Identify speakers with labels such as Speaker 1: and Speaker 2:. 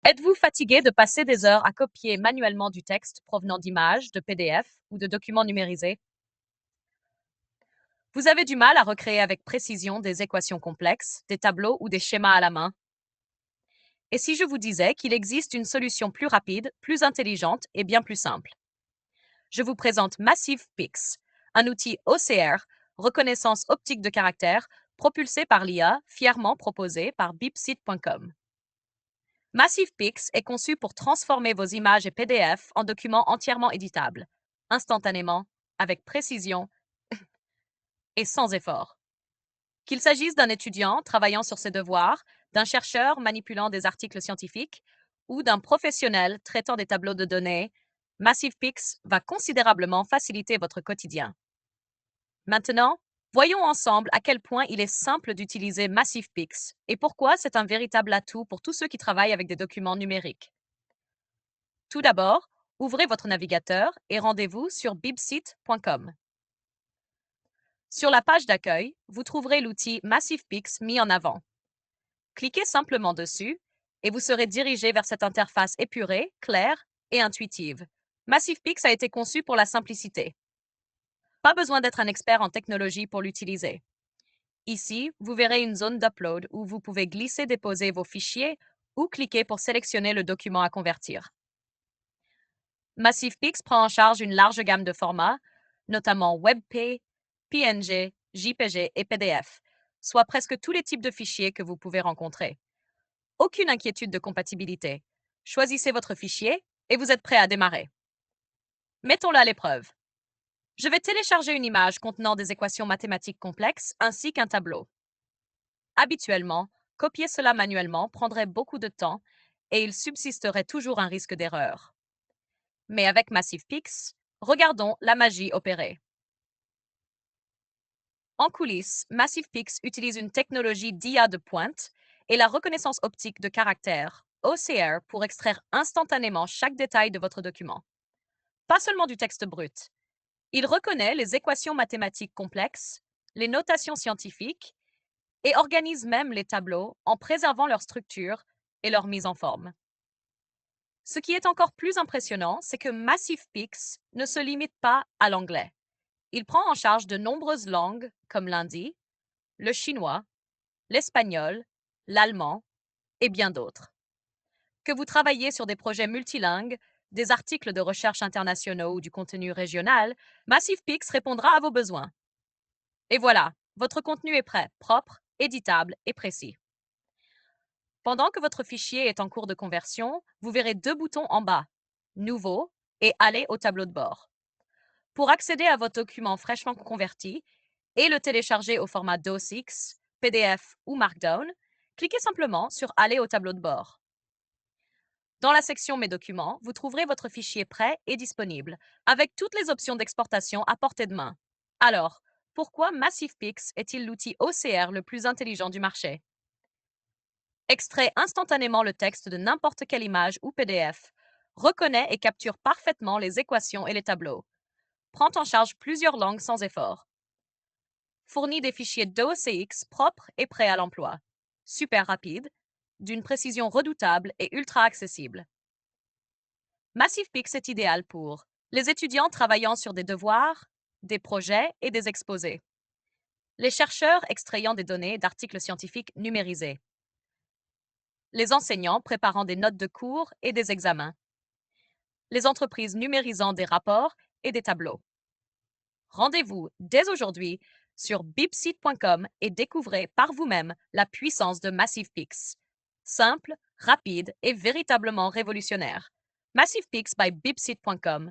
Speaker 1: Êtes-vous fatigué de passer des heures à copier manuellement du texte provenant d'images, de PDF ou de documents numérisés? Vous avez du mal à recréer avec précision des équations complexes, des tableaux ou des schémas à la main? Et si je vous disais qu'il existe une solution plus rapide, plus intelligente et bien plus simple? Je vous présente MassivePix, un outil OCR, reconnaissance optique de caractères, propulsé par l'IA, fièrement proposé par bipsite.com. MassivePix est conçu pour transformer vos images et PDF en documents entièrement éditables, instantanément, avec précision et sans effort. Qu'il s'agisse d'un étudiant travaillant sur ses devoirs, d'un chercheur manipulant des articles scientifiques ou d'un professionnel traitant des tableaux de données, MassivePix va considérablement faciliter votre quotidien. Maintenant, voyons ensemble à quel point il est simple d'utiliser MassivePix et pourquoi c'est un véritable atout pour tous ceux qui travaillent avec des documents numériques. Tout d'abord, ouvrez votre navigateur et rendez-vous sur bibsite.com. Sur la page d'accueil, vous trouverez l'outil MassivePix mis en avant. Cliquez simplement dessus et vous serez dirigé vers cette interface épurée, claire et intuitive. MassivePix a été conçu pour la simplicité. Pas besoin d'être un expert en technologie pour l'utiliser. Ici, vous verrez une zone d'upload où vous pouvez glisser-déposer vos fichiers ou cliquer pour sélectionner le document à convertir. MassivePix prend en charge une large gamme de formats, notamment WebP, PNG, JPG et PDF, soit presque tous les types de fichiers que vous pouvez rencontrer. Aucune inquiétude de compatibilité. Choisissez votre fichier et vous êtes prêt à démarrer. Mettons-le à l'épreuve. Je vais télécharger une image contenant des équations mathématiques complexes ainsi qu'un tableau. Habituellement, copier cela manuellement prendrait beaucoup de temps et il subsisterait toujours un risque d'erreur. Mais avec MassivePix, regardons la magie opérer. En coulisses, MassivePix utilise une technologie d'IA de pointe et la reconnaissance optique de caractères, OCR, pour extraire instantanément chaque détail de votre document. Pas seulement du texte brut. Il reconnaît les équations mathématiques complexes, les notations scientifiques et organise même les tableaux en préservant leur structure et leur mise en forme. Ce qui est encore plus impressionnant, c'est que MassivePix ne se limite pas à l'anglais. Il prend en charge de nombreuses langues comme l'hindi, le chinois, l'espagnol, l'allemand et bien d'autres. Que vous travaillez sur des projets multilingues, des articles de recherche internationaux ou du contenu régional, MassivePix répondra à vos besoins. Et voilà, votre contenu est prêt, propre, éditable et précis. Pendant que votre fichier est en cours de conversion, vous verrez deux boutons en bas, Nouveau et Aller au tableau de bord. Pour accéder à votre document fraîchement converti et le télécharger au format DOS-X, PDF ou Markdown, cliquez simplement sur Aller au tableau de bord. Dans la section Mes documents, vous trouverez votre fichier prêt et disponible, avec toutes les options d'exportation à portée de main. Alors, pourquoi MassivePix est-il l'outil OCR le plus intelligent du marché? Extrait instantanément le texte de n'importe quelle image ou PDF, reconnaît et capture parfaitement les équations et les tableaux, prend en charge plusieurs langues sans effort, fournit des fichiers DOCX propres et prêts à l'emploi, super rapide, d'une précision redoutable et ultra accessible. MassivePix est idéal pour les étudiants travaillant sur des devoirs, des projets et des exposés, les chercheurs extrayant des données d'articles scientifiques numérisés, les enseignants préparant des notes de cours et des examens, les entreprises numérisant des rapports et des tableaux. Rendez-vous dès aujourd'hui sur bipsite.com et découvrez par vous-même la puissance de MassivePix. Simple, rapide et véritablement révolutionnaire. MassivePix by bipsite.com,